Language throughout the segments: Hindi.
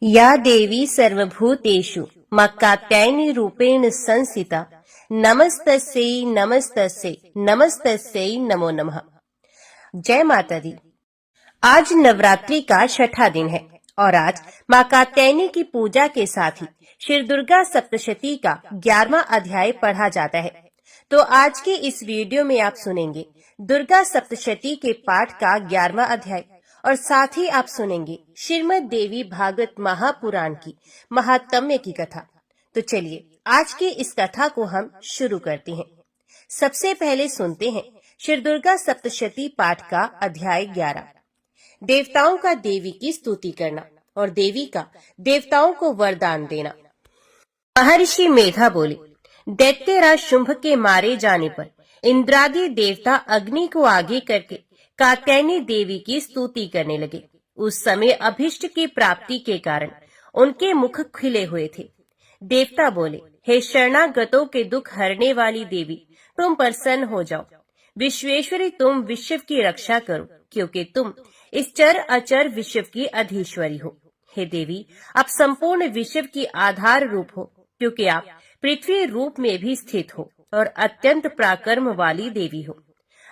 या देवी सर्वभूतेषु मक्कात्यायनी रूपेण संस्थिता नमस्तस्यै नमस्तस्यै नमस्तस्यै नमो नमः। जय माता दी। आज नवरात्रि का छठा दिन है और आज माँ कात्यायनी की पूजा के साथ ही श्री दुर्गा सप्तशती का 11वां अध्याय पढ़ा जाता है। तो आज के इस वीडियो में आप सुनेंगे दुर्गा सप्तशती के पाठ का 11वां अध्याय और साथ ही आप सुनेंगे श्रीमद् देवी भागवत महापुराण की महात्म्य की कथा। तो चलिए आज की इस कथा को हम शुरू करते हैं। सबसे पहले सुनते हैं श्री दुर्गा सप्तशती पाठ का अध्याय 11। देवताओं का देवी की स्तुति करना और देवी का देवताओं को वरदान देना। महर्षि मेधा बोले, दैत्यराज शुंभ के मारे जाने पर इंद्रादि देवता अग्नि को आगे करके कात्यायनी देवी की स्तुति करने लगे। उस समय अभिष्ट की प्राप्ति के कारण उनके मुख खिले हुए थे। देवता बोले, हे शरणागतों के दुख हरने वाली देवी, तुम प्रसन्न हो जाओ। विश्वेश्वरी, तुम विश्व की रक्षा करो, क्योंकि तुम इस चर अचर विश्व की अधीश्वरी हो। हे देवी, आप संपूर्ण विश्व की आधार रूप हो, क्योंकि आप पृथ्वी रूप में भी स्थित हो और अत्यंत पराक्रम वाली देवी हो।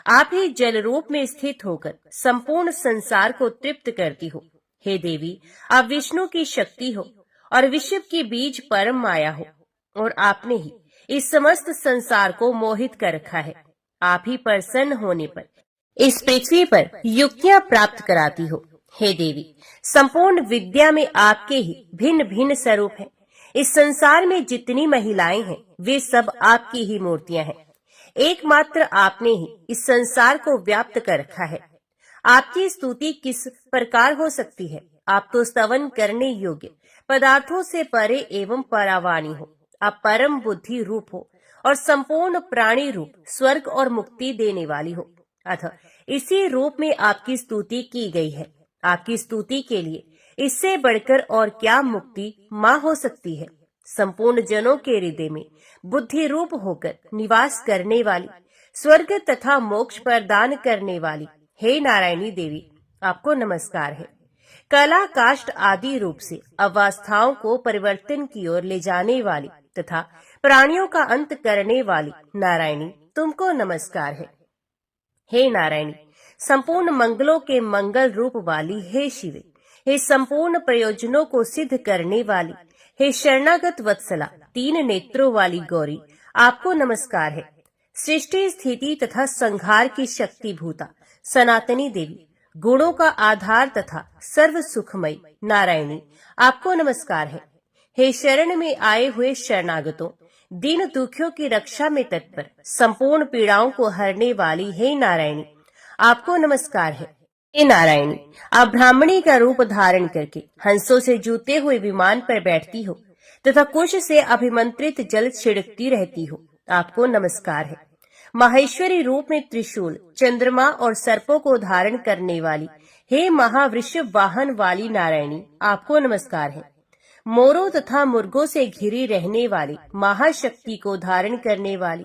आप ही जल रूप में स्थित होकर संपूर्ण संसार को तृप्त करती हो। हे देवी, आप विष्णु की शक्ति हो और विश्व की बीज परम माया हो, और आपने ही इस समस्त संसार को मोहित कर रखा है। आप ही प्रसन्न होने पर इस पृथ्वी पर युक्तियां प्राप्त कराती हो। हे देवी, संपूर्ण विद्या में आपके ही भिन्न भिन्न स्वरूप हैं। इस संसार में जितनी महिलाएं हैं वे सब आपकी ही मूर्तियां हैं। एकमात्र आपने ही इस संसार को व्याप्त कर रखा है। आपकी स्तुति किस प्रकार हो सकती है? आप तो स्तवन करने योग्य पदार्थों से परे एवं परावाणी हो। आप परम बुद्धि रूप हो और संपूर्ण प्राणी रूप, स्वर्ग और मुक्ति देने वाली हो। अतः इसी रूप में आपकी स्तुति की गई है। आपकी स्तुति के लिए इससे बढ़कर और क्या मुक्ति माँ हो सकती है? संपूर्ण जनों के हृदय में बुद्धि रूप होकर निवास करने वाली, स्वर्ग तथा मोक्ष प्रदान करने वाली हे नारायणी देवी, आपको नमस्कार है। कला काष्ठ आदि रूप से अवस्थाओं को परिवर्तन की ओर ले जाने वाली तथा प्राणियों का अंत करने वाली नारायणी, तुमको नमस्कार है। हे नारायणी, संपूर्ण मंगलों के मंगल रूप वाली हे शिवे, हे संपूर्ण प्रयोजनों को सिद्ध करने वाली हे शरणागत वत्सला, तीन नेत्रों वाली गौरी, आपको नमस्कार है। सृष्टि स्थिति तथा संहार की शक्ति भूता सनातनी देवी, गुणों का आधार तथा सर्व सुखमयी नारायणी, आपको नमस्कार है। हे शरण में आए हुए शरणागतों, दीन दुखियों की रक्षा में तत्पर, संपूर्ण पीड़ाओं को हरने वाली हे नारायणी, आपको नमस्कार है। हे नारायणी, आप ब्राह्मणी का रूप धारण करके हंसों से जूते हुए विमान पर बैठती हो तथा कुश से अभिमंत्रित जल छिड़कती रहती हो। आपको नमस्कार है। माहेश्वरी रूप में त्रिशूल, चंद्रमा और सर्पों को धारण करने वाली हे महावृषभ वाहन वाली नारायणी, आपको नमस्कार है। मोरों तथा मुर्गों से घिरी रहने वाली महाशक्ति को धारण करने वाली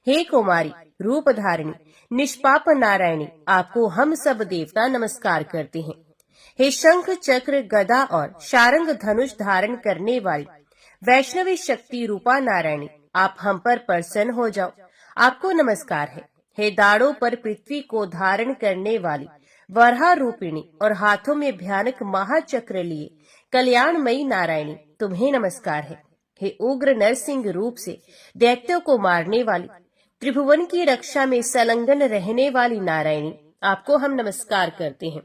हे कुमारी रूप धारिणी निष्पाप नारायणी, आपको हम सब देवता नमस्कार करते हैं। हे शंख चक्र गदा और शारंग धनुष धारण करने वाली वैष्णवी शक्ति रूपा नारायणी, आप हम पर प्रसन्न हो जाओ, आपको नमस्कार है। हे दाड़ों पर पृथ्वी को धारण करने वाली वराह रूपिणी और हाथों में भयानक महाचक्र लिए कल्याणमयी नारायणी, तुम्हें नमस्कार है। हे उग्र नरसिंह रूप से दैत्यों को मारने वाली, त्रिभुवन की रक्षा में संलग्न रहने वाली नारायणी, आपको हम नमस्कार करते हैं।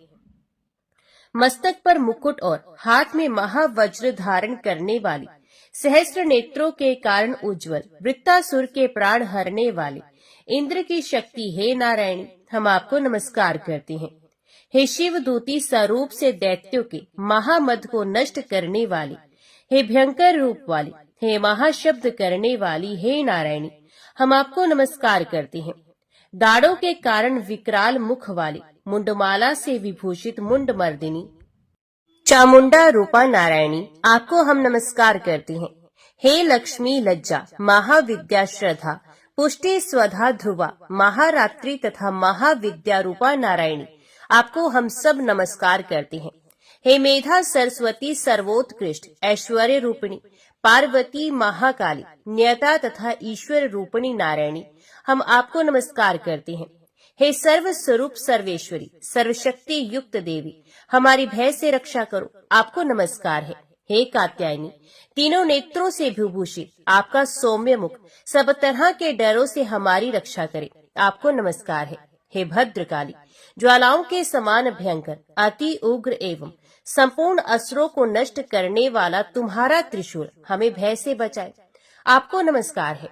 मस्तक पर मुकुट और हाथ में महावज्र धारण करने वाली, सहस्त्र नेत्रों के कारण उज्जवल, वृत्तासुर के प्राण हरने वाले इंद्र की शक्ति हे नारायणी, हम आपको नमस्कार करते हैं। हे शिव दूती स्वरूप से दैत्यों के महामद को नष्ट करने वाली, हे भयंकर रूप वाली, हे महाशब्द करने वाली हे नारायणी, हम आपको नमस्कार करते हैं। दाढ़ों के कारण विकराल मुख वाली, मुंडमाला से विभूषित मुंड मर्दिनी चामुंडा रूपा नारायणी, आपको हम नमस्कार करते हैं। हे लक्ष्मी लज्जा, महाविद्या श्रद्धा, पुष्टि स्वधा ध्रुवा, महारात्रि तथा महाविद्या रूपा नारायणी, आपको हम सब नमस्कार करते हैं। हे मेधा सरस्वती सर्वोत्कृष्ट ऐश्वर्य रूपिणी पार्वती महाकाली न्यता तथा ईश्वर रूपिणी नारायणी, हम आपको नमस्कार करते हैं। हे सर्व स्वरूप सर्वेश्वरी सर्वशक्ति युक्त देवी, हमारी भय से रक्षा करो, आपको नमस्कार है। हे कात्यायनी, तीनों नेत्रों से विभूषित आपका सौम्य मुख सब तरह के डरों से हमारी रक्षा करे, आपको नमस्कार है। हे भद्रकाली, ज्वालाओं के समान भयंकर अति उग्र एवं संपूर्ण असुरों को नष्ट करने वाला तुम्हारा त्रिशूल हमें भय से बचाए, आपको नमस्कार है।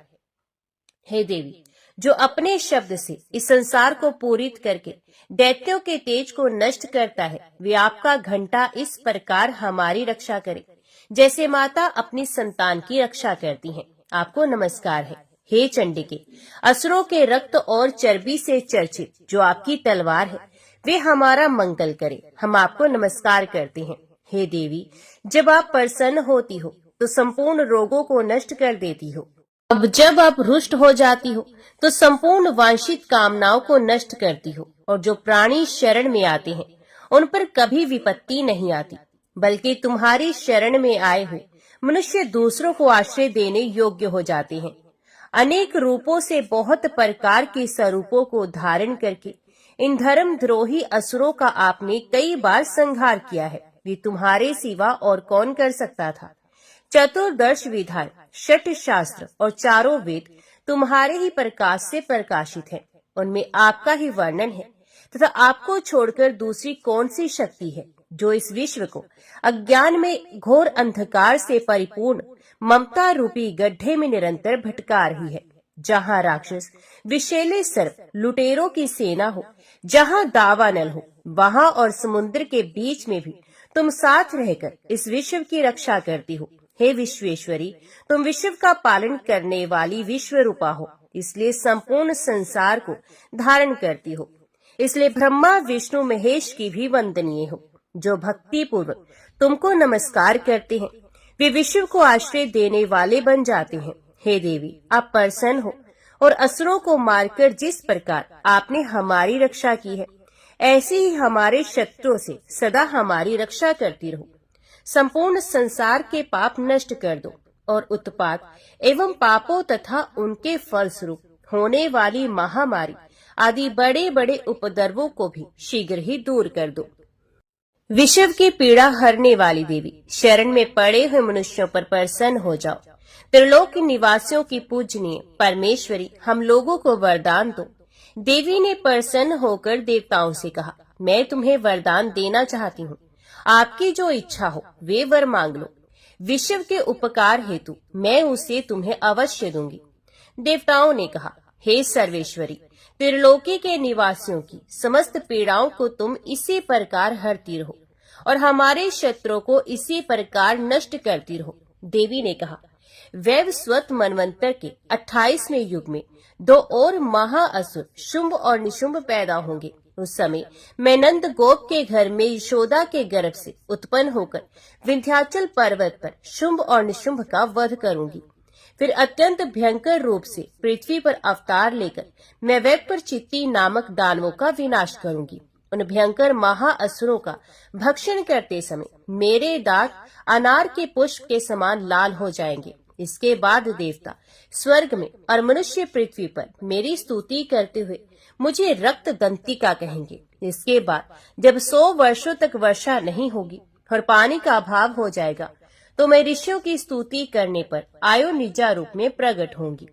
हे देवी, जो अपने शब्द से इस संसार को पूरित करके दैत्यों के तेज को नष्ट करता है, वे आपका घंटा इस प्रकार हमारी रक्षा करे जैसे माता अपनी संतान की रक्षा करती हैं, आपको नमस्कार है। हे चंडिके, असुरों के रक्त और चर्बी से चर्चित जो आपकी तलवार है, वे हमारा मंगल करे, हम आपको नमस्कार करते हैं। हे देवी, जब आप प्रसन्न होती हो तो संपूर्ण रोगों को नष्ट कर देती हो, अब जब आप रुष्ट हो जाती हो तो संपूर्ण वांछित कामनाओं को नष्ट करती हो, और जो प्राणी शरण में आते हैं उन पर कभी विपत्ति नहीं आती, बल्कि तुम्हारी शरण में आए हुए मनुष्य दूसरों को आश्रय देने योग्य हो जाते हैं। अनेक रूपों से बहुत प्रकार के स्वरूपों को धारण करके इन धर्मद्रोही असुरों का आपने कई बार संहार किया है, वे तुम्हारे सिवा और कौन कर सकता था। चतुर्दश विधान, षट शास्त्र और चारों वेद तुम्हारे ही प्रकाश से प्रकाशित हैं, उनमें आपका ही वर्णन है, तथा आपको छोड़कर दूसरी कौन सी शक्ति है जो इस विश्व को अज्ञान में घोर अंधकार से परिपूर्ण ममता रूपी गड्ढे में निरंतर भटका रही है। जहाँ राक्षस विषैले सर्प लुटेरों की सेना हो, जहाँ दावानल हो, वहाँ और समुद्र के बीच में भी तुम साथ रहकर इस विश्व की रक्षा करती हो। हे विश्वेश्वरी, तुम विश्व का पालन करने वाली विश्व रूपा हो, इसलिए संपूर्ण संसार को धारण करती हो। इसलिए ब्रह्मा विष्णु महेश की भी वंदनीय हो। जो भक्ति पूर्वक तुमको नमस्कार करते हैं, वे विश्व को आश्रय देने वाले बन जाते हैं। हे देवी, आप प्रसन्न हो और असुरों को मारकर जिस प्रकार आपने हमारी रक्षा की है, ऐसे ही हमारे शत्रुओं से सदा हमारी रक्षा करती रहो। संपूर्ण संसार के पाप नष्ट कर दो और उत्पात एवं पापों तथा उनके फलस्वरूप होने वाली महामारी आदि बड़े बड़े उपद्रवों को भी शीघ्र ही दूर कर दो। विश्व की पीड़ा हरने वाली देवी, शरण में पड़े हुए मनुष्यों पर प्रसन्न हो जाओ। त्रिलोक निवासियों की पूजनीय परमेश्वरी, हम लोगों को वरदान दो। देवी ने प्रसन्न होकर देवताओं से कहा, मैं तुम्हें वरदान देना चाहती हूँ, आपकी जो इच्छा हो वे वर मांग लो। विश्व के उपकार हेतु मैं उसे तुम्हें अवश्य दूंगी। देवताओं ने कहा, हे सर्वेश्वरी, त्रिलोकी के निवासियों की समस्त पीड़ाओं को तुम इसी प्रकार हरती रहो और हमारे शत्रुओं को इसी प्रकार नष्ट करती रहो। देवी ने कहा, वैवस्वत मनवंतर के 28वें युग में 2 और महाअसुर शुंभ और निशुंभ पैदा होंगे। उस समय मैं नंद गोप के घर में यशोदा के गर्भ से उत्पन्न होकर विंध्याचल पर्वत पर शुंभ और निशुंभ का वध करूंगी। फिर अत्यंत भयंकर रूप से पृथ्वी पर अवतार लेकर मैं वैप्रचित्ति नामक दानवों का विनाश करूंगी। उन भयंकर महाअसुरों का भक्षण करते समय मेरे दांत अनार के पुष्प के समान लाल हो जाएंगे। इसके बाद देवता स्वर्ग में और मनुष्य पृथ्वी पर मेरी स्तुति करते हुए मुझे रक्त दंतिका कहेंगे। इसके बाद जब 100 वर्षों तक वर्षा नहीं होगी और पानी का अभाव हो जाएगा, तो मैं ऋषियों की स्तुति करने पर आयोनिजा रूप में प्रकट होंगी।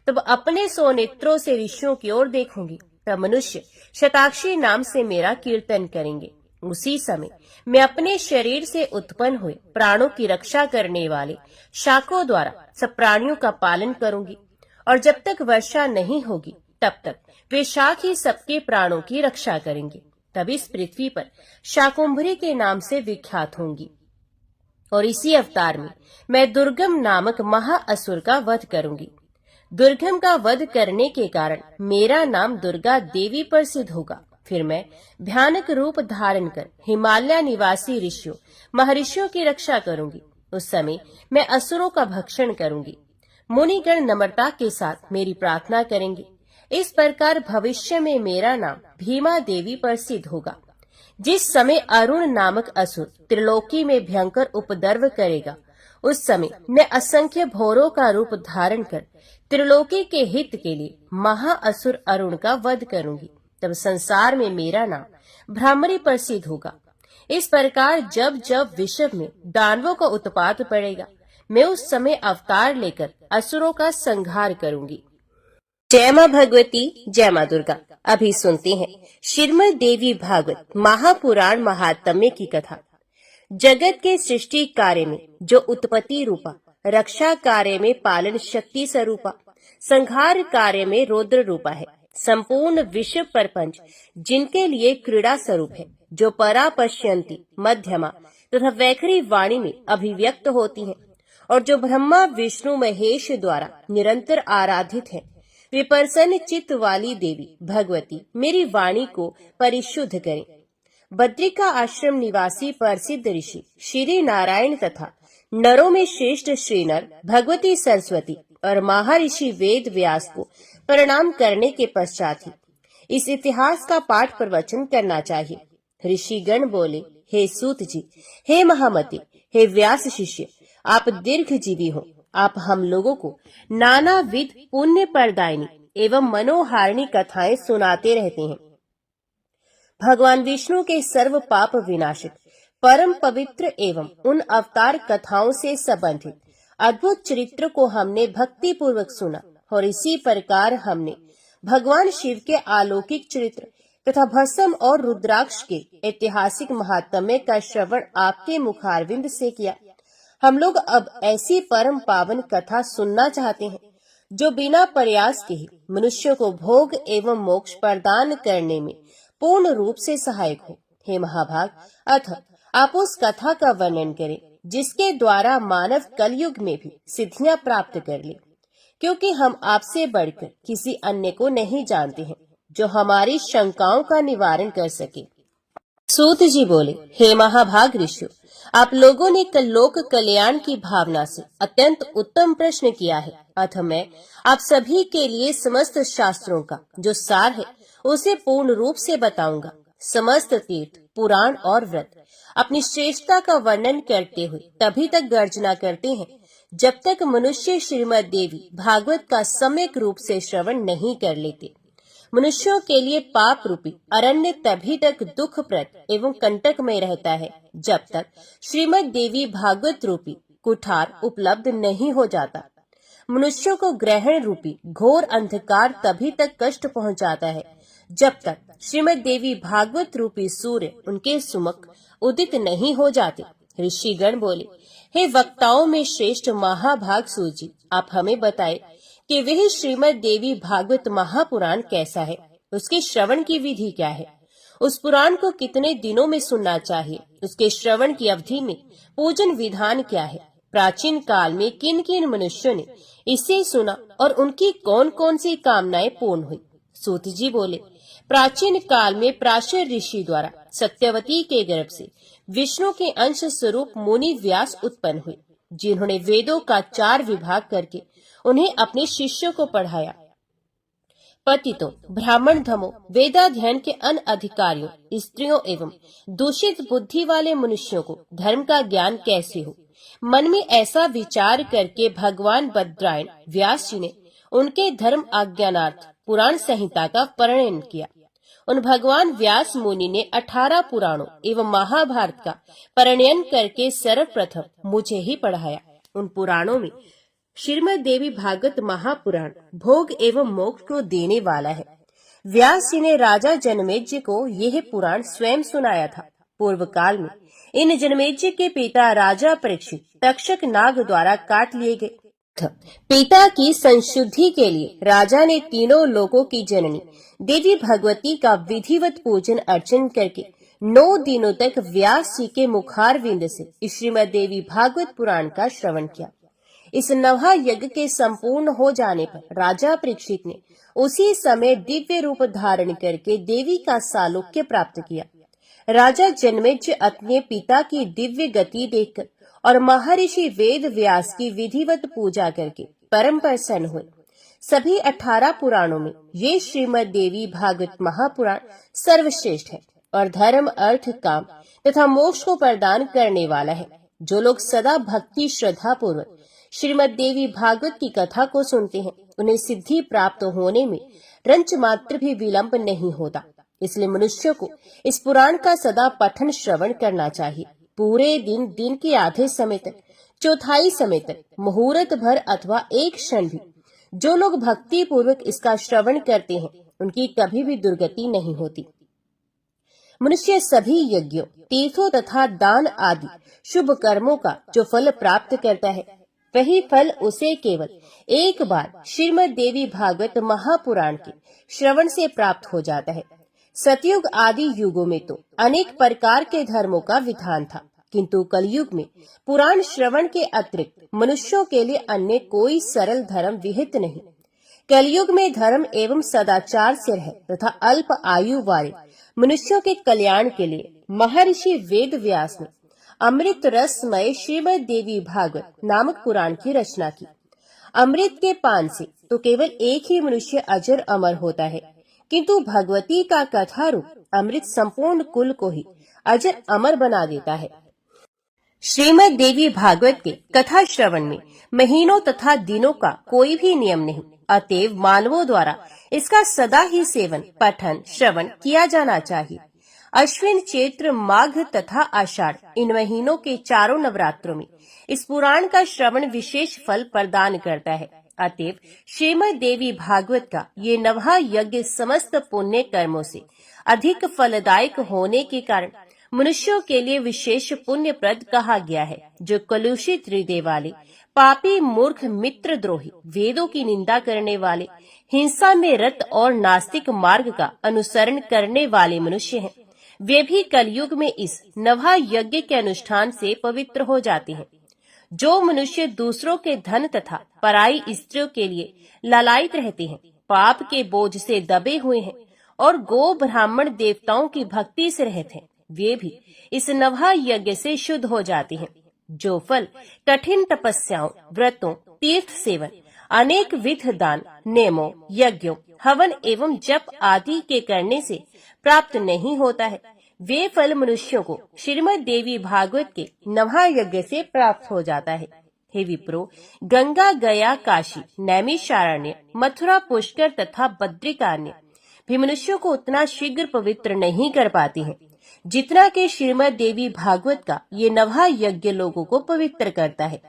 तब अपने 100 नेत्रों से ऋषियों की ओर देखूंगी। तब मनुष्य शताक्षी नाम से मेरा कीर्तन करेंगे। उसी समय मैं अपने शरीर से उत्पन्न हुए प्राणों की रक्षा करने वाले शाकों द्वारा सब प्राणियों का पालन करूंगी, और जब तक वर्षा नहीं होगी तब तक वे शाक ही सबके प्राणों की रक्षा करेंगे। तब इस पृथ्वी पर शाकुंभरी के नाम से विख्यात होंगी, और इसी अवतार में मैं दुर्गम नामक महाअसुर का वध करूंगी। दुर्गम का वध करने के कारण मेरा नाम दुर्गा देवी प्रसिद्ध होगा। फिर मैं भयानक रूप धारण कर हिमालय निवासी ऋषियों महर्षियों की रक्षा करूंगी। उस समय मैं असुरों का भक्षण करूंगी। मुनिगण नम्रता के साथ मेरी प्रार्थना करेंगे। इस प्रकार भविष्य में मेरा नाम भीमा देवी प्रसिद्ध होगा। जिस समय अरुण नामक असुर त्रिलोकी में भयंकर उपद्रव करेगा, उस समय मैं असंख्य भौरों का रूप धारण कर त्रिलोकी के हित के लिए महाअसुर अरुण का वध करूंगी। तब संसार में मेरा नाम भ्रामरी प्रसिद्ध होगा। इस प्रकार जब जब विश्व में दानवों का उत्पात पड़ेगा, मैं उस समय अवतार लेकर असुरों का संहार करूंगी। जय मां भगवती, जय मां दुर्गा। अभी सुनते हैं श्रीमद् देवी भागवत महापुराण महात्म्य की कथा। जगत के सृष्टि कार्य में जो उत्पत्ति रूपा, रक्षा कार्य में पालन शक्ति स्वरूपा, संहार कार्य में रौद्र रूपा है। संपूर्ण विश्व प्रपंच जिनके लिए क्रीड़ा स्वरूप है, जो परा पश्यंती, मध्यमा तथा वैखरी वाणी में अभिव्यक्त होती हैं, और जो ब्रह्मा विष्णु महेश द्वारा निरंतर आराधित है, वे प्रसन्न चित्त वाली देवी भगवती मेरी वाणी को परिशुद्ध करें। बद्रिका आश्रम निवासी प्रसिद्ध ऋषि श्री नारायण तथा नरों में श्रेष्ठ श्री नर भगवती सरस्वती और महर्षि वेद व्यास को प्रणाम करने के पश्चात ही इस इतिहास का पाठ प्रवचन करना चाहिए। ऋषिगण बोले, हे सूत जी, हे महामते, हे व्यास शिष्य, आप दीर्घजीवी हो। आप हम लोगों को नानाविध पुण्य प्रदायिनी एवं मनोहारिणी कथाएं सुनाते रहते हैं। भगवान विष्णु के सर्व पाप विनाशक, परम पवित्र एवं उन अवतार कथाओं से संबंधित अद्भुत चरित्र को हमने भक्ति पूर्वक सुना, और इसी प्रकार हमने भगवान शिव के अलौकिक चरित्र तथा भस्म और रुद्राक्ष के ऐतिहासिक महात्म्य का श्रवण आपके मुखारविंद से किया। हम लोग अब ऐसी परम पावन कथा सुनना चाहते हैं जो बिना प्रयास के ही मनुष्य को भोग एवं मोक्ष प्रदान करने में पूर्ण रूप से सहायक हो। हे महाभाग, अथ आप उस कथा का वर्णन करें जिसके द्वारा मानव कलयुग में भी सिद्धियां प्राप्त कर ले, क्योंकि हम आपसे बढ़कर किसी अन्य को नहीं जानते हैं जो हमारी शंकाओं का निवारण कर सके। सूत जी बोले, हे महाभाग ऋषियों, आप लोगों ने लोक कल्याण की भावना से अत्यंत उत्तम प्रश्न किया है। अतः मैं आप सभी के लिए समस्त शास्त्रों का जो सार है उसे पूर्ण रूप से बताऊंगा। समस्त तीर्थ, पुराण और व्रत अपनी श्रेष्ठता का वर्णन करते हुए तभी तक गर्जना करते हैं जब तक मनुष्य श्रीमद् देवी भागवत का सम्यक रूप से श्रवण नहीं कर लेते। मनुष्यों के लिए पाप रूपी अरण्य तभी तक दुखप्रद एवं कंटक में रहता है जब तक श्रीमद् देवी भागवत रूपी कुठार उपलब्ध नहीं हो जाता। मनुष्यों को ग्रहण रूपी घोर अंधकार तभी तक कष्ट पहुंचाता है जब तक श्रीमद् देवी भागवत रूपी सूर्य उनके सुमुख उदित नहीं हो जाते। ऋषिगण बोले, हे वक्ताओं में श्रेष्ठ महाभाग सूत जी, आप हमें बताए कि वह श्रीमद् देवी भागवत महापुराण कैसा है, उसके श्रवण की विधि क्या है, उस पुराण को कितने दिनों में सुनना चाहिए, उसके श्रवण की अवधि में पूजन विधान क्या है, प्राचीन काल में किन किन मनुष्यों ने इसे सुना और उनकी कौन कौन सी कामनाएं पूर्ण हुई। सूत जी बोले, प्राचीन काल में प्राचीन ऋषि द्वारा सत्यवती के गर्भ से विष्णु के अंश स्वरूप मुनि व्यास उत्पन्न हुए, जिन्होंने वेदों का 4 विभाग करके उन्हें अपने शिष्यों को पढ़ाया। पतितों, ब्राह्मण धमों, वेदाध्ययन के अनधिकारियों, स्त्रियों एवं दूषित बुद्धि वाले मनुष्यों को धर्म का ज्ञान कैसे हो, मन में ऐसा विचार करके भगवान बद्रायण व्यास जी ने उनके धर्म आज्ञानार्थ पुराण संहिता का प्रणयन किया। उन भगवान व्यास मुनि ने 18 पुराणों एवं महाभारत का प्रणयन करके सर्वप्रथम मुझे ही पढ़ाया। उन पुराणों में श्रीमद् देवी भागवत महापुराण भोग एवं मोक्ष को देने वाला है। व्यास जी ने राजा जनमेजय को यह पुराण स्वयं सुनाया था। पूर्व काल में इन जनमेजय के पिता राजा परीक्षित तक्षक नाग द्वारा काट लिए गए। पिता की संशुद्धि के लिए राजा ने तीनों लोकों की जननी देवी भगवती का विधिवत पूजन अर्चन करके 9 दिनों तक व्यास जी के मुखारविंद से श्रीमद् देवी भागवत पुराण का श्रवण किया। इस नवहा यज्ञ के संपूर्ण हो जाने पर राजा परीक्षित ने उसी समय दिव्य रूप धारण करके देवी का सालोक्य प्राप्त किया। राजा जनमेजय अपने पिता की दिव्य गति देखकर और महर्षि वेद व्यास की विधिवत पूजा करके परम प्रसन्न हुए। सभी 18 पुराणों में ये श्रीमद् देवी भागवत महापुराण सर्वश्रेष्ठ है और धर्म अर्थ काम तथा मोक्ष को प्रदान करने वाला है। जो लोग सदा भक्ति श्रद्धा पूर्वक श्रीमद् देवी भागवत की कथा को सुनते हैं, उन्हें सिद्धि प्राप्त होने में रंच मात्र भी विलंब नहीं होता। इसलिए मनुष्य को इस पुराण का सदा पठन श्रवण करना चाहिए। पूरे दिन के आधे समय तक, चौथाई समय तक, मुहूर्त भर अथवा एक क्षण भी जो लोग भक्ति पूर्वक इसका श्रवण करते हैं, उनकी कभी भी दुर्गति नहीं होती। मनुष्य सभी यज्ञों, तीर्थों तथा दान आदि शुभ कर्मों का जो फल प्राप्त करता है, वही फल उसे केवल एक बार श्रीमद् देवी भागवत महापुराण के श्रवण से प्राप्त हो जाता है। सतयुग आदि युगों में तो अनेक प्रकार के धर्मों का विधान था, किंतु कलयुग में पुराण श्रवण के अतिरिक्त मनुष्यों के लिए अन्य कोई सरल धर्म विहित नहीं। कलयुग में धर्म एवं सदाचार से रह तथा अल्प आयु वाले मनुष्यों के कल्याण के लिए महर्षि वेद व्यास ने अमृत रसमय श्रीमद् देवी भागवत नामक पुराण की रचना की। अमृत के पान से तो केवल एक ही मनुष्य अजर अमर होता है, किंतु भगवती का कथा रूप अमृत संपूर्ण कुल को ही अजर अमर बना देता है। श्रीमद् देवी भागवत के कथा श्रवण में महीनों तथा दिनों का कोई भी नियम नहीं, अतएव मानवों द्वारा इसका सदा ही सेवन, पठन, श्रवण किया जाना चाहिए। अश्विन, चैत्र, माघ तथा आषाढ़ इन महीनों के चारों नवरात्रों में इस पुराण का श्रवण विशेष फल प्रदान करता है। अतएव श्रीमद् देवी भागवत का ये नवहा यज्ञ समस्त पुण्य कर्मों से अधिक फलदायक होने के कारण मनुष्यों के लिए विशेष पुण्यप्रद कहा गया है। जो कलुषित हृदय वाले, पापी, मूर्ख, मित्र द्रोही, वेदों की निंदा करने वाले, हिंसा में रत और नास्तिक मार्ग का अनुसरण करने वाले मनुष्य हैं, वे भी कलयुग में इस नवहा यज्ञ के अनुष्ठान से पवित्र हो जाते हैं। जो मनुष्य दूसरों के धन तथा पराई स्त्रियों के लिए लालायित रहते हैं, पाप के बोझ से दबे हुए हैं और गो ब्राह्मण देवताओं की भक्ति से रहते हैं, वे भी इस नवहा यज्ञ से शुद्ध हो जाते हैं। जो फल कठिन तपस्याओं, व्रतों, तीर्थ सेवन, अनेक विध दान, नेमों, यज्ञों, हवन एवं जप आदि के करने से प्राप्त नहीं होता है, वे फल मनुष्यों को श्रीमद् देवी भागवत के नवहा यज्ञ से प्राप्त हो जाता है। हे विप्रो, गंगा, गया, काशी, नैमिषारण्य, मथुरा, पुष्कर तथा बद्रिकारण्य भी मनुष्यों को उतना शीघ्र पवित्र नहीं कर पाती हैं, जितना कि श्रीमद् देवी भागवत का ये नवहा यज्ञ लोगों को पवित्र करता है।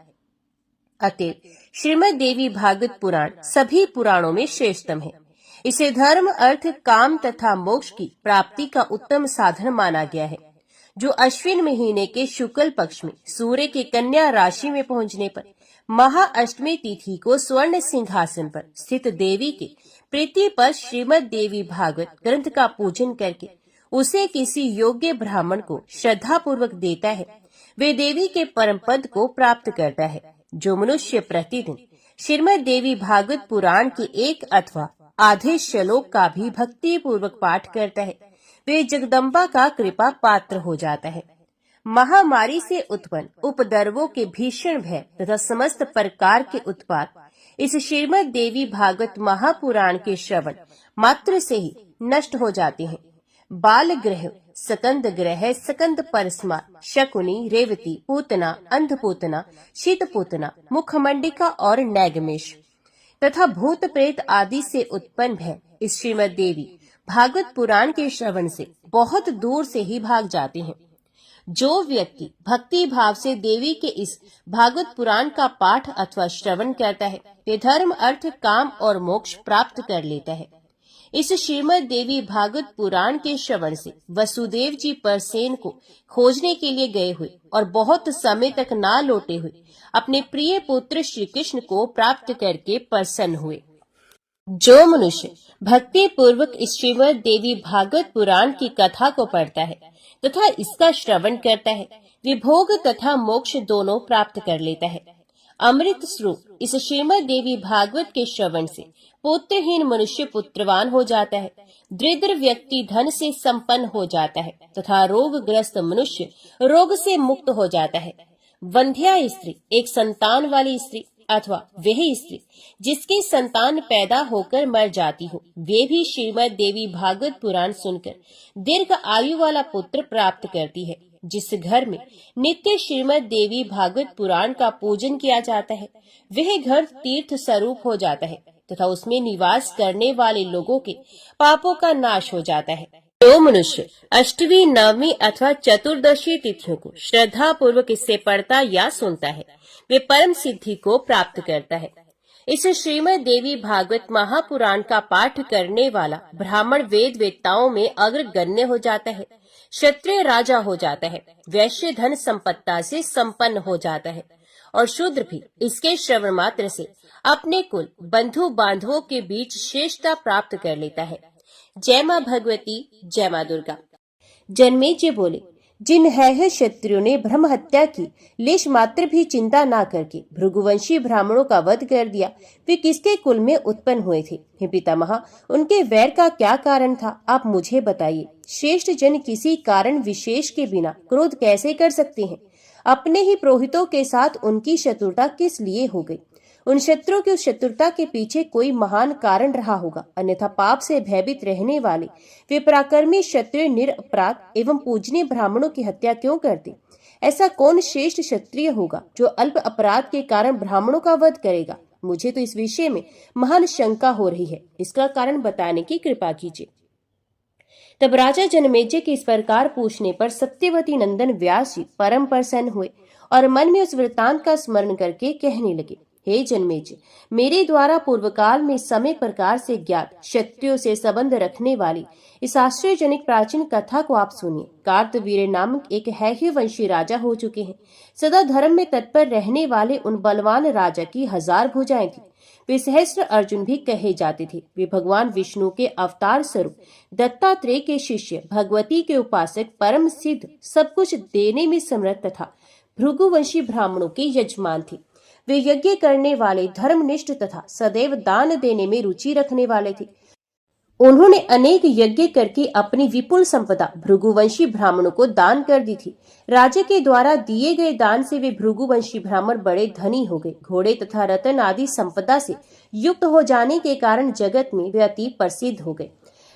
अतः श्रीमद् देवी भागवत पुराण सभी पुराणों में श्रेष्ठतम है। इसे धर्म, अर्थ, काम तथा मोक्ष की प्राप्ति का उत्तम साधन माना गया है। जो अश्विन महीने के शुक्ल पक्ष में सूर्य के कन्या राशि में पहुंचने पर महाअष्टमी तिथि को स्वर्ण सिंहासन पर स्थित देवी के प्रीति पर श्रीमद् देवी भागवत ग्रंथ का पूजन करके उसे किसी योग्य ब्राह्मण को श्रद्धा पूर्वक देता है, वे देवी के परम पद को प्राप्त करता है। जो मनुष्य प्रतिदिन श्रीमद् देवी भागवत पुराण के एक अथवा आधे श्लोक का भी भक्ति पूर्वक पाठ करता है, वे जगदम्बा का कृपा पात्र हो जाता है। महामारी से उत्पन्न उपद्रवों के भीषण भय तथा समस्त प्रकार के उत्पात इस श्रीमद् देवी भागवत महापुराण के श्रवण मात्र से ही नष्ट हो जाते हैं। बाल ग्रह, सकंद ग्रह, सकंद परस्मा, शकुनी, रेवती, पूतना, अंधपूतना, शीतपूतना, मुखमंडिका और नैगमेश तथा भूत प्रेत आदि से उत्पन्न भय इस श्रीमद् देवी भागवत पुराण के श्रवण से बहुत दूर से ही भाग जाते हैं। जो व्यक्ति भक्ति भाव से देवी के इस भागवत पुराण का पाठ अथवा श्रवण करता है, वे धर्म, अर्थ, काम और मोक्ष प्राप्त कर लेता है। इस श्रीमद् देवी भागवत पुराण के श्रवण से वसुदेव जी परसेन को खोजने के लिए गए हुए और बहुत समय तक ना लौटे हुए अपने प्रिय पुत्र श्री कृष्ण को प्राप्त करके प्रसन्न हुए। जो मनुष्य भक्ति पूर्वक इस श्रीमद् देवी भागवत पुराण की कथा को पढ़ता है तथा इसका श्रवण करता है, वे भोग तथा मोक्ष दोनों प्राप्त कर लेता है। अमृत स्वरूप इस श्रीमद् देवी भागवत के श्रवण से पुत्रहीन मनुष्य पुत्रवान हो जाता है, दरिद्र व्यक्ति धन से संपन्न हो जाता है तथा रोगग्रस्त मनुष्य रोग से मुक्त हो जाता है। वंध्या स्त्री, एक संतान वाली स्त्री अथवा वह स्त्री जिसकी संतान पैदा होकर मर जाती हो, वे भी श्रीमद् देवी भागवत पुराण सुनकर दीर्घ आयु वाला पुत्र प्राप्त करती है। जिस घर में नित्य श्रीमद् देवी भागवत पुराण का पूजन किया जाता है, वह घर तीर्थ स्वरूप हो जाता है तथा उसमें निवास करने वाले लोगों के पापों का नाश हो जाता है। जो मनुष्य अष्टमी, नवमी अथवा चतुर्दशी तिथियों को श्रद्धा पूर्वक इससे पढ़ता या सुनता है, वे परम सिद्धि को प्राप्त करता है। इस श्रीमद् देवी भागवत महापुराण का पाठ करने वाला ब्राह्मण वेद वेत्ताओं में अग्रगण्य हो जाता है, क्षत्रिय राजा हो जाता है, वैश्य धन संपत्ता से संपन्न हो जाता है और शूद्र भी इसके श्रवण मात्र से अपने कुल बंधु बांधवों के बीच श्रेष्ठता प्राप्त कर लेता है। जय माँ भगवती, जय माँ दुर्गा। जन्मेजय बोले, जिन है क्षत्रियों ने ब्रह्म हत्या की, लेश मात्र भी चिंता ना करके भृगुवंशी ब्राह्मणों का वध कर दिया, वे किसके कुल में उत्पन्न हुए थे? हे पितामह, उनके वैर का क्या कारण था, आप मुझे बताइए। श्रेष्ठ जन किसी कारण विशेष के बिना क्रोध कैसे कर सकते हैं? अपने ही पुरोहितों के साथ उनकी शत्रुता किस लिए हो गई? उन शत्रुओं की उस शत्रुता के पीछे कोई महान कारण रहा होगा, अन्यथा पाप से भयभीत रहने वाले वे पराक्रमी क्षत्रिय निरपराध एवं पूजनीय ब्राह्मणों की हत्या क्यों करते? ऐसा कौन श्रेष्ठ क्षत्रिय होगा जो अल्प अपराध के कारण ब्राह्मणों का वध करेगा? मुझे तो इस विषय में महान शंका हो रही है, इसका कारण बताने की कृपा कीजिए। तब राजा जन्मेजय के इस प्रकार पूछने पर सत्यवती नंदन व्यास जी परम प्रसन्न हुए और मन में उस वृत्तांत का स्मरण करके कहने लगे, हे जन्मेजय, मेरे द्वारा पूर्व काल में समय प्रकार से ज्ञात क्षत्रियों से संबंध रखने वाली इस आश्चर्यजनक प्राचीन कथा को आप सुनिए। कार्तवीर्य नामक एक हैह्य वंशी राजा हो चुके हैं। सदा धर्म में तत्पर रहने वाले उन बलवान राजा की 1000 भुजाएं थी। वे सहस्त्र अर्जुन भी कहे जाते थे। वे भगवान विष्णु के अवतार स्वरूप दत्तात्रेय के शिष्य, भगवती के उपासक, परम सिद्ध, सब कुछ देने में समर्थ तथा भृगुवंशी ब्राह्मणों के यजमान थे। वे यज्ञ करने वाले, धर्मनिष्ठ तथा सदैव दान देने में रुचि रखने वाले थे। उन्होंने अनेक यज्ञ करके अपनी विपुल संपदा भृगुवंशी ब्राह्मणों को दान कर दी थी। राजा के द्वारा दिए गए दान से वे भृगुवंशी ब्राह्मण बड़े धनी हो गए। घोड़े तथा रत्न आदि संपदा से युक्त हो जाने के कारण जगत में वे अति प्रसिद्ध हो गए।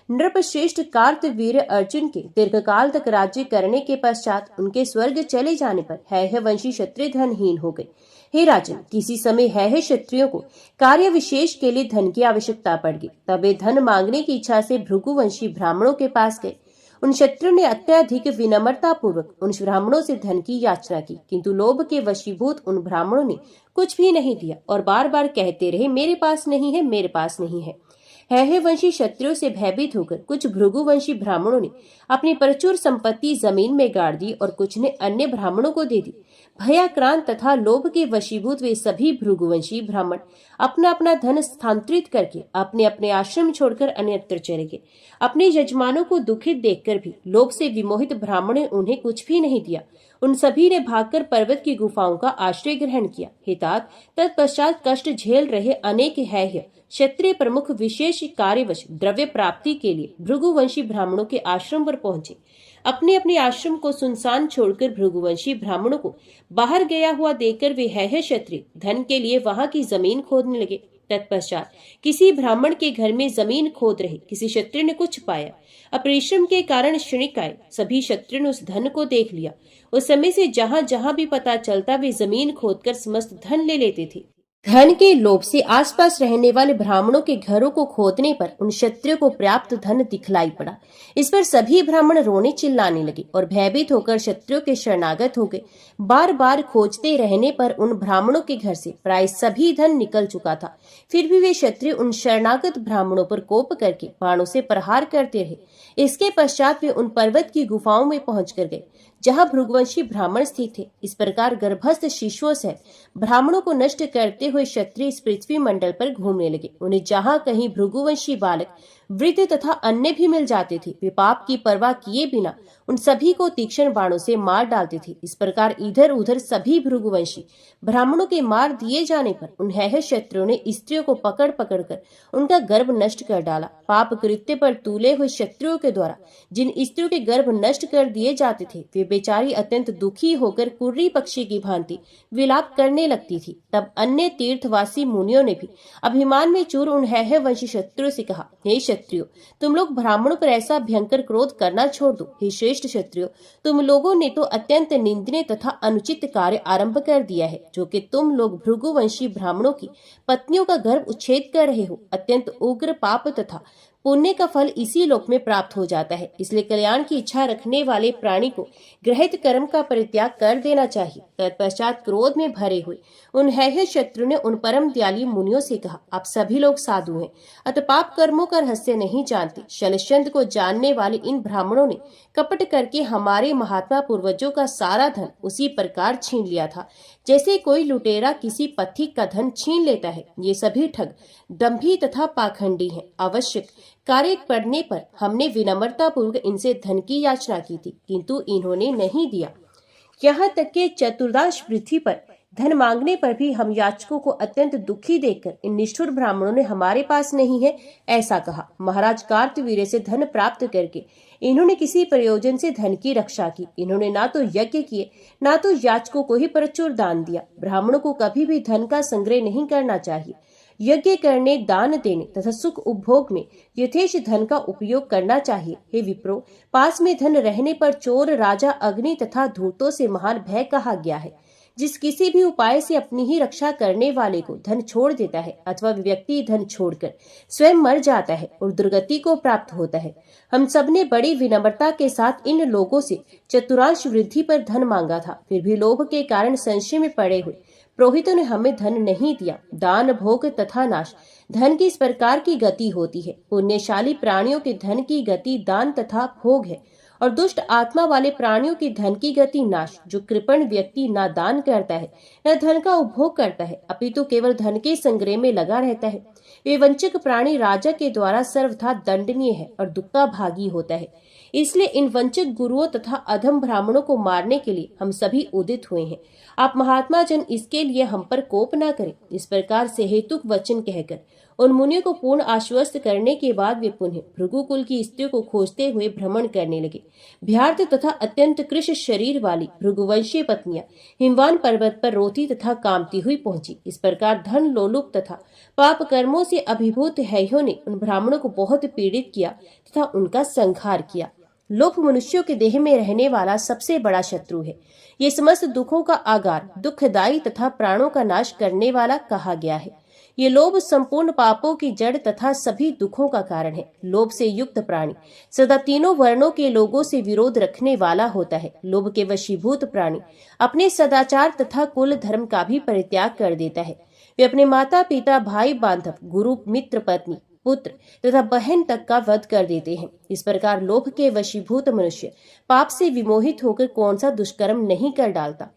नृपश्रेष्ठ कार्तवीर्य अर्जुन के दीर्घकाल तक राज्य करने के पश्चात उनके स्वर्ग चले जाने पर हैहवंशी क्षत्रिय धनहीन हो गए। हे राजन, किसी समय है क्षत्रियों को कार्य विशेष के लिए धन की आवश्यकता पड़ गई। तब वे धन मांगने की इच्छा से भृगुवंशी ब्राह्मणों के पास गए। उन क्षत्रियों ने अत्यधिक विनम्रता पूर्वक उन ब्राह्मणों से धन की याचना की, किंतु लोभ के वशीभूत उन ब्राह्मणों ने कुछ भी नहीं दिया और बार बार कहते रहे, मेरे पास नहीं है, मेरे पास नहीं है। हैहवंशी क्षत्रियों से भयभीत होकर कुछ भृगुवंशी ब्राह्मणों ने अपनी प्रचुर संपत्ति जमीन में गाड़ दी और कुछ ने अन्य ब्राह्मणों को दे दी। भयाक्रांत तथा लोभ के वशीभूत वे सभी भृगुवंशी ब्राह्मण अपना अपना धन स्थानांतरित करके अपने अपने आश्रम छोड़कर अन्यत्र चले गए। अपने यजमानों को दुखित देखकर भी लोभ से विमोहित ब्राह्मणों ने उन्हें कुछ भी नहीं दिया। उन सभी ने भागकर पर्वत की गुफाओं का आश्रय ग्रहण किया। हे तात, तत्पश्चात कष्ट झेल रहे अनेक हैह्य क्षत्रिय प्रमुख विशेष कार्यवश द्रव्य प्राप्ति के लिए भृगुवंशी ब्राह्मणों के आश्रम पर पहुंचे। अपने अपने आश्रम को सुनसान छोड़कर भृगुवंशी ब्राह्मणों को बाहर गया हुआ देखकर वे हैह्य क्षत्रिय धन के लिए वहां की जमीन खोदने लगे। तत्पश्चात किसी ब्राह्मण के घर में जमीन खोद रहे किसी क्षत्रिय ने कुछ पाया। अपरिश्रम के कारण क्षणिक आए सभी क्षत्रियों ने उस धन को देख लिया। उस समय से जहां जहां भी पता चलता वे जमीन खोदकर समस्त धन ले लेते थे। धन के लोभ से आसपास रहने वाले ब्राह्मणों के घरों को खोदने पर उन क्षत्रियों को पर्याप्त धन दिखलाई पड़ा। इस पर सभी ब्राह्मण रोने चिल्लाने लगे और भयभीत होकर क्षत्रियों के शरणागत हो गए। बार बार खोजते रहने पर उन ब्राह्मणों के घर से प्राय सभी धन निकल चुका था। फिर भी वे क्षत्रिय उन शरणागत ब्राह्मणों पर कोप करके बाणों से प्रहार करते रहे। इसके पश्चात वे उन पर्वत की गुफाओं में पहुंच कर गए जहां भृगुवंशी ब्राह्मण स्थित थे। इस प्रकार गर्भस्थ शिशुओं से ब्राह्मणों को नष्ट करते हुए क्षत्रिय इस पृथ्वी मंडल पर घूमने लगे। उन्हें जहां कहीं भृगुवंशी बालक, वृद्ध तथा अन्य भी मिल जाते थे, वे पाप की परवाह किए बिना उन सभी को तीक्ष्ण बाणों से मार डालते थे। इस प्रकार इधर उधर सभी भृगुवंशी ब्राह्मणों के मार दिए जाने पर उन हैह्य क्षत्रियों ने स्त्रियों को पकड़ पकड़ कर उनका गर्भ नष्ट कर डाला। पाप कृत्य पर तूले हुए क्षत्रियों के द्वारा जिन स्त्रियों के गर्भ नष्ट कर दिए जाते थे वे बेचारी अत्यंत दुखी होकर कुर्री पक्षी की भांति विलाप करने लगती थी। तब अन्य तीर्थवासी मुनियों ने भी अभिमान में चूर उन हैह वंशी क्षत्रियों से कहा, हे क्षत्रियो, तुम लोग ब्राह्मणों पर ऐसा भयंकर क्रोध करना छोड़ दो। हे श्रेष्ठ क्षत्रियो, तुम लोगों ने तो अत्यंत निंदनीय तथा अनुचित कार्य आरंभ कर दिया है, जो कि तुम लोग भृगुवंशी ब्राह्मणों की पत्नियों का गर्भ उच्छेद कर रहे हो। अत्यंत उग्र पाप तथा पुण्य का फल इसी लोक में प्राप्त हो जाता है। इसलिए कल्याण की इच्छा रखने वाले प्राणी को गृहीत कर्म का परित्याग कर देना चाहिए। तत्पश्चात क्रोध में भरे हुए उन हैह शत्रु ने उन परम दयालु मुनियों से कहा, आप सभी लोग साधु हैं, अतः पाप कर्मों का रहस्य नहीं जानते। शलछंद को जानने वाले इन ब्राह्मणों ने कपट करके हमारे महात्मा पूर्वजों का सारा धन उसी प्रकार छीन लिया था जैसे कोई लुटेरा किसी पथिक का धन छीन लेता है। ये सभी ठग, दंभी तथा पाखंडी हैं। आवश्यक कार्य पड़ने पर हमने विनम्रता पूर्वक इनसे धन की याचना की थी, किंतु इन्होंने नहीं दिया। यहाँ तक कि चतुर्दश पृथ्वी पर धन मांगने पर भी हम याचकों को अत्यंत दुखी देखकर इन निष्ठुर ब्राह्मणों ने हमारे पास नहीं है ऐसा कहा। महाराज कार्तवीर्य से धन प्राप्त करके इन्होंने किसी प्रयोजन से धन की रक्षा की। इन्होंने ना तो यज्ञ किए, ना तो याचकों को ही प्रचुर दान दिया। ब्राह्मणों को कभी भी धन का संग्रह नहीं करना चाहिए। यज्ञ करने, दान देने तथा सुख उपभोग में यथेष्ट धन का उपयोग करना चाहिए। हे विप्रो, पास में धन रहने पर चोर, राजा, अग्नि तथा धूर्तों से महान भय कहा गया है। जिस किसी भी उपाय से अपनी ही रक्षा करने वाले को धन छोड़ देता है अथवा व्यक्ति धन छोड़कर स्वयं मर जाता है और दुर्गति को प्राप्त होता है। हम सब ने बड़ी विनम्रता के साथ इन लोगों से चतुरांश वृद्धि पर धन मांगा था, फिर भी लोभ के कारण संशय में पड़े हुए पुरोहितों ने हमें धन नहीं दिया। दान, भोग तथा नाश, धन की इस प्रकार की गति होती है। पुण्यशाली प्राणियों के धन की गति दान तथा भोग है और दुष्ट आत्मा वाले प्राणियों की धन की गति नाश। जो कृपण व्यक्ति ना दान करता है न धन का उपभोग करता है, अपितु केवल धन के संग्रह में लगा रहता है, वे वंचक प्राणी राजा के द्वारा सर्वथा दंडनीय है और दुख भागी होता है। इसलिए इन वंचक गुरुओं तथा अधम ब्राह्मणों को मारने के लिए हम सभी उदित हुए हैं। आप महात्मा जन इसके लिए हम पर कोप न करें। इस प्रकार से हेतुक वचन कहकर उन मुनियों को पूर्ण आश्वस्त करने के बाद वे पुनः भृगुकुल की स्त्रियों को खोजते हुए भ्रमण करने लगे। भ्यार्त तथा अत्यंत कृश शरीर वाली भृगुवंशीय पत्नियां हिमवान पर्वत पर रोती तथा कामती हुई पहुंची। इस प्रकार धन लोलुप तथा पाप कर्मों से अभिभूत हैयों ने उन ब्राह्मणों को बहुत पीड़ित किया तथा उनका संहार किया। लोभ मनुष्यों के देह में रहने वाला सबसे बड़ा शत्रु है। ये समस्त दुखों का आगार, दुखदायी तथा प्राणों का नाश करने वाला कहा गया है। ये लोभ संपूर्ण पापों की जड़ तथा सभी दुखों का कारण है। लोभ से युक्त प्राणी सदा तीनों वर्णों के लोगों से विरोध रखने वाला होता है। लोभ के वशीभूत प्राणी अपने सदाचार तथा कुल धर्म का भी परित्याग कर देता है। वे अपने माता पिता, भाई बांधव, गुरु, मित्र, पत्नी, पुत्र तथा बहन तक का वध कर देते हैं। इस प्रकार लोभ के वशीभूत मनुष्य पाप से विमोहित होकर कौन सा दुष्कर्म नहीं कर डालता।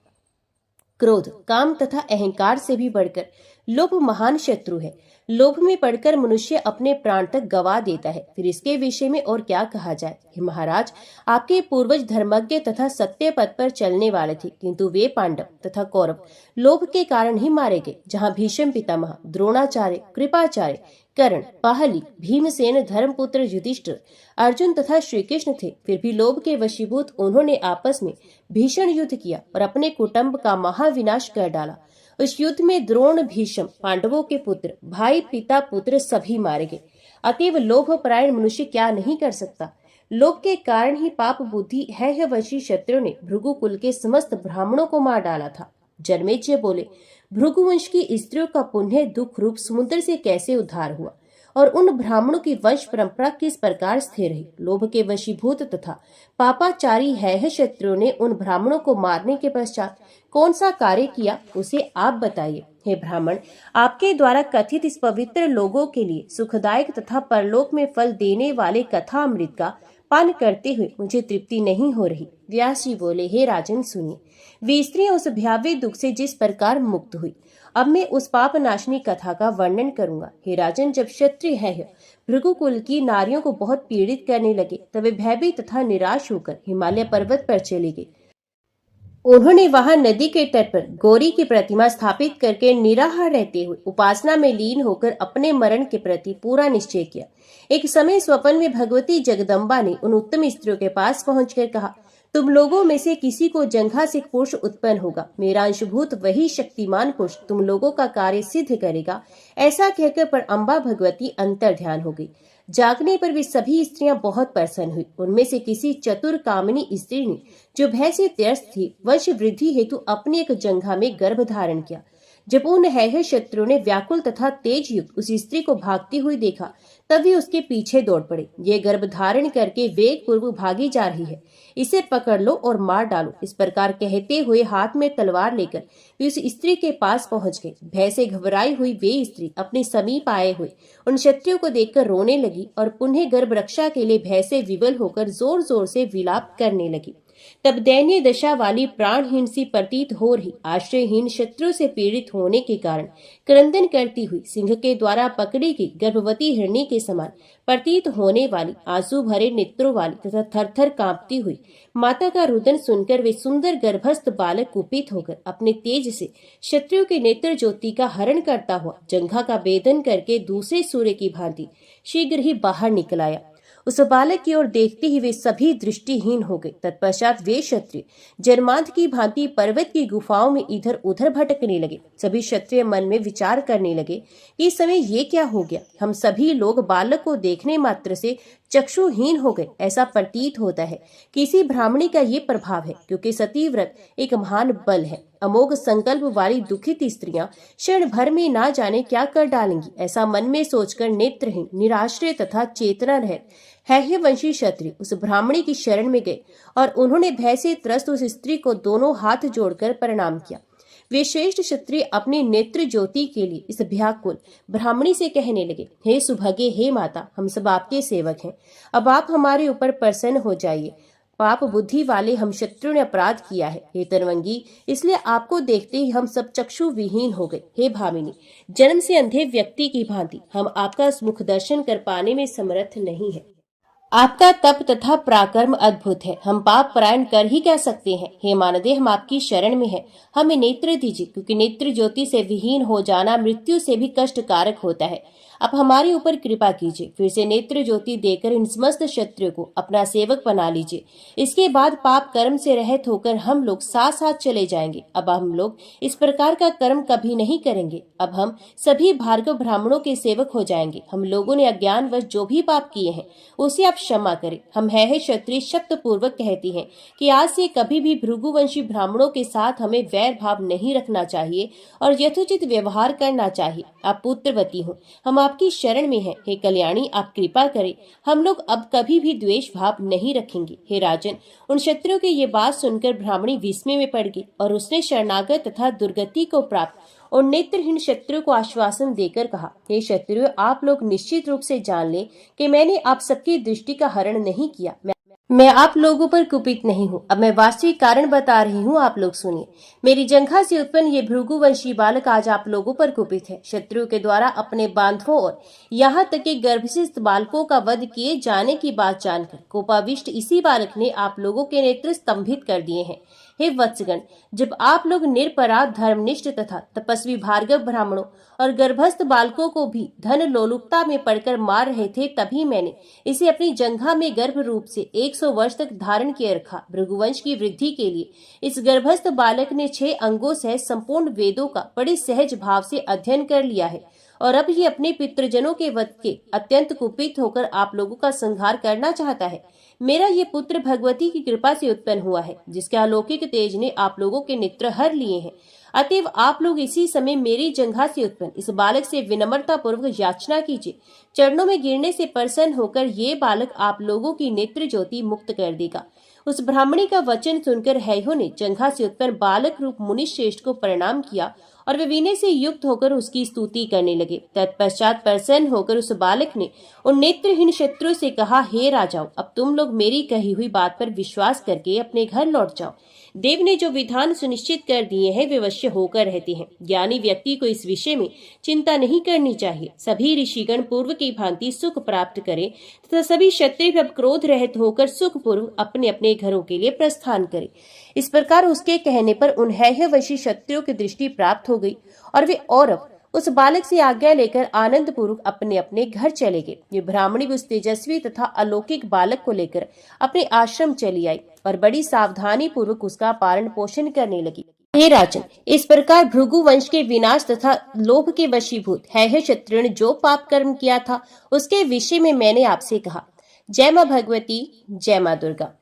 क्रोध, काम तथा अहंकार से भी बढ़कर लोभ महान शत्रु है। लोभ में पड़कर मनुष्य अपने प्राण तक गवा देता है। फिर इसके विषय में और क्या कहा जाए। हे महाराज, आपके पूर्वज धर्मज्ञ तथा सत्य पथ पर चलने वाले थे, किंतु वे पांडव तथा कौरव लोभ के कारण ही मारे गए। जहाँ भीष्म पितामह, द्रोणाचार्य, कृपाचार्य, कर्ण, पाहली, भीमसेन, धर्मपुत्र युधिष्ठिर, अर्जुन तथा श्री कृष्ण थे, फिर भी लोभ के वशीभूत उन्होंने आपस में भीषण युद्ध किया और अपने कुटुंब का महाविनाश कर डाला। उस युद्ध में द्रोण, भीष्म, पांडवों के पुत्र, भाई, पिता, पुत्र सभी मारे गए। अतएव लोभ परायण मनुष्य क्या नहीं कर सकता। लोभ के कारण ही पाप बुद्धि है वशी शत्रु ने भृगुकुल के समस्त ब्राह्मणों को मार डाला था। जन्मेजय बोले, भृगुवंश की स्त्रियों का पुण्य दुख रूप समुद्र से कैसे उद्धार हुआ और उन ब्राह्मणों की वंश परंपरा किस प्रकार स्थिर रही। लोभ के वशीभूत तथा पापाचारी है शत्रुओं ने उन ब्राह्मणों को मारने के पश्चात कौन सा कार्य किया, उसे आप बताइए। हे ब्राह्मण, आपके द्वारा कथित इस पवित्र लोगों के लिए सुखदायक तथा परलोक में फल देने वाले कथा अमृत का पान करते हुए मुझे तृप्ति नहीं हो रही। व्यास जी बोले, हे राजन सुनिए, वे स्त्रियां उस भयावह दुख से जिस प्रकार मुक्त हुई, अब मैं उस पाप नाशनी कथा का वर्णन करूंगा। हे राजन, जब क्षत्रिय है भृगुकुल की नारियों को बहुत पीड़ित करने लगे, तब वे भयभीत तथा निराश होकर हिमालय पर्वत पर चले गए। उन्होंने वहां नदी के तट पर गौरी की प्रतिमा स्थापित करके निराहार रहते हुए उपासना में लीन होकर अपने मरण के प्रति पूरा निश्चय किया। एक समय स्वप्न में भगवती जगदम्बा ने उन उत्तम स्त्रियों के पास पहुंचकर कहा, तुम लोगों में से किसी को जंघा से पुरुष उत्पन्न होगा, मेरा अंशभूत वही शक्तिमान पुरुष तुम लोगों का कार्य सिद्ध करेगा। ऐसा कहकर पर अम्बा भगवती अंतर ध्यान हो गई। जागने पर वे सभी स्त्रियां बहुत प्रसन्न हुई। उनमें से किसी चतुर कामिनी स्त्री ने, जो भय से त्रस्त थी, वंश वृद्धि हेतु अपने एक जंघा में गर्भ धारण किया। जब उन है शत्रुओं ने व्याकुल तथा तेज युक्त उस स्त्री को भागती हुई देखा, तब वे उसके पीछे दौड़ पड़े। ये गर्भ धारण करके वेग पूर्वक भागी जा रही है, इसे पकड़ लो और मार डालो। इस प्रकार कहते हुए हाथ में तलवार लेकर वे उस स्त्री के पास पहुंच गए। भय से घबराई हुई वे स्त्री अपने समीप आए हुए उन क्षत्रियों को देखकर रोने लगी और पुनः गर्भ रक्षा के लिए भय से विवल होकर जोर जोर से विलाप करने लगी। तब दयनीय दशा वाली प्राणहीन सी प्रतीत हो रही आश्रयहीन शत्रु से पीड़ित होने के कारण क्रंदन करती हुई सिंह के द्वारा पकड़ी गई गर्भवती हिरणी के समान प्रतीत होने वाली आंसू भरे नेत्रों वाली तथा थरथर कांपती हुई माता का रुदन सुनकर वे सुंदर गर्भस्थ बालक कुपित होकर अपने तेज से शत्रु के नेत्र ज्योति का हरण करता हुआ जंघा का भेदन करके दूसरे सूर्य की भांति शीघ्र ही बाहर निकल आया। उस बालक की ओर देखते ही वे सभी दृष्टिहीन हो गए। तत्पश्चात वे क्षत्रिय जन्मांध की भांति पर्वत की गुफाओं में इधर उधर भटकने लगे। सभी क्षत्रिय मन में विचार करने लगे कि इस समय ये क्या हो गया। हम सभी लोग बालक को देखने मात्र से चक्षुहीन हो गए। ऐसा प्रतीत होता है किसी ब्राह्मणी का ये प्रभाव है, क्योंकि सती व्रत एक महान बल है। अमोघ संकल्प वाली दुखित स्त्रियां क्षण भर में ना जाने क्या कर डालेंगी। ऐसा मन में सोचकर नेत्रहीन, निराश्रय तथा चेतना रहित हैहयवंशी क्षत्रिय उस ब्राह्मणी की शरण में गए और उन्होंने भय से त्रस्त उस स्त्री को दोनों हाथ जोड़कर प्रणाम किया। वे श्रेष्ठ क्षत्रिय अपनी नेत्र ज्योति के लिए इस व्याकुल ब्राह्मणी से कहने लगे, हे सुभगे, हे माता, हम सब आपके सेवक हैं। अब आप हमारे ऊपर प्रसन्न हो जाइए। पाप बुद्धि वाले हम शत्रु ने अपराध किया है, हे तरवंगी, इसलिए आपको देखते ही हम सब चक्षु विहीन हो गए। हे भामिनी, जन्म से अंधे व्यक्ति की भांति हम आपका मुख दर्शन कर पाने में समर्थ नहीं है। आपका तप तथा पराक्रम अद्भुत है, हम पाप परायण कर ही क्या सकते हैं। हे मानदेय, हम आपकी शरण में हैं, हमें नेत्र दीजिए, क्योंकि नेत्र ज्योति से विहीन हो जाना मृत्यु से भी कष्टकारक होता है। आप हमारे ऊपर कृपा कीजिए, फिर से नेत्र ज्योति देकर इन समस्त क्षत्रियों को अपना सेवक बना लीजिए। इसके बाद पाप कर्म से रहित होकर हम लोग साथ साथ चले जाएंगे। अब हम लोग इस प्रकार का कर्म कभी नहीं करेंगे। अब हम सभी भार्गव ब्राह्मणों के सेवक हो जाएंगे। हम लोगों ने अज्ञानवश जो भी पाप किए हैं उसे आप क्षमा करें। हम है क्षत्रिय शब्द पूर्वक कहती हैं कि आज से कभी भी भृगुवंशी ब्राह्मणों के साथ हमें वैर भाव नहीं रखना चाहिए और यथोचित व्यवहार करना चाहिए। आप पुत्रवती हो, हम आपकी शरण में हैं। हे कल्याणी, आप कृपा करें, हम लोग अब कभी भी द्वेष भाव नहीं रखेंगे। हे राजन, उन क्षत्रियों की ये बात सुनकर ब्राह्मणी विस्मय में पड़ गई और उसने शरणागत तथा दुर्गति को प्राप्त और नेत्रहीन क्षत्रियों को आश्वासन देकर कहा, हे क्षत्रियों, आप लोग निश्चित रूप से जान लें कि मैंने आप सबकी दृष्टि का हरण नहीं किया। मैं आप लोगों पर कुपित नहीं हूँ। अब मैं वास्तविक कारण बता रही हूँ, आप लोग सुनिए। मेरी जंघा से उत्पन्न ये भृगुवंशी बालक आज आप लोगों पर कुपित है। शत्रुओं के द्वारा अपने बांधवों और यहाँ तक कि गर्भस्थ बालकों का वध किए जाने की बात जानकर कोपाविष्ट इसी बालक ने आप लोगों के नेत्र स्तंभित कर दिए हैं। हे वत्सगण, जब आप लोग निरपराध धर्मनिष्ठ तथा तपस्वी भार्गव ब्राह्मणों और गर्भस्थ बालकों को भी धन लोलुपता में पड़कर मार रहे थे, तभी मैंने इसे अपनी जंघा में गर्भ रूप से 100 वर्ष तक धारण किए रखा। भृगुवंश की वृद्धि के लिए इस गर्भस्थ बालक ने 6 अंगों से संपूर्ण वेदों का बड़े सहज भाव से अध्ययन कर लिया है और अब ये अपने पितृजनों के वध के अत्यंत कुपित होकर आप लोगों का संहार करना चाहता है। मेरा ये पुत्र भगवती की कृपा से उत्पन्न हुआ है, जिसके अलौकिक तेज ने आप लोगों के नेत्र हर लिए हैं। अतएव आप लोग इसी समय मेरी जंघा से उत्पन्न इस बालक से विनम्रता पूर्वक याचना कीजिए। चरणों में गिरने से प्रसन्न होकर ये बालक आप लोगों की नेत्र ज्योति मुक्त कर देगा। उस ब्राह्मणी का वचन सुनकर हैहो ने जंघा से उत्पन्न बालक रूप मुनि श्रेष्ठ को प्रणाम किया और वे विनय से युक्त होकर उसकी स्तुति करने लगे। तत्पश्चात प्रसन्न होकर उस बालक ने उन नेत्रहीन शत्रुओं से कहा, हे राजाओं, अब तुम लोग मेरी कही हुई बात पर विश्वास करके अपने घर लौट जाओ। देव ने जो विधान सुनिश्चित कर दिए हैं वे अवश्य होकर रहते हैं। ज्ञानी व्यक्ति को इस विषय में चिंता नहीं करनी चाहिए। सभी ऋषिगण पूर्व की भांति सुख प्राप्त करें तथा सभी क्षत्रिय अब क्रोध रहित होकर सुखपूर्वक अपने अपने घरों के लिए प्रस्थान करें। इस प्रकार उसके कहने पर उन हैहयवशी क्षत्रियों की दृष्टि प्राप्त हो गई और वे औरव उस बालक से आज्ञा लेकर आनंद पूर्वक अपने अपने घर चले गए। ये ब्राह्मणी भी उस तेजस्वी तथा अलौकिक बालक को लेकर अपने आश्रम चली आई। और बड़ी सावधानी पूर्वक उसका पालन पोषण करने लगी। हे राजन, इस प्रकार भृगु वंश के विनाश तथा लोभ के वशीभूत है क्षत्रिय जो पाप कर्म किया था उसके विषय में मैंने आपसे कहा। जय मां भगवती, जय मां दुर्गा।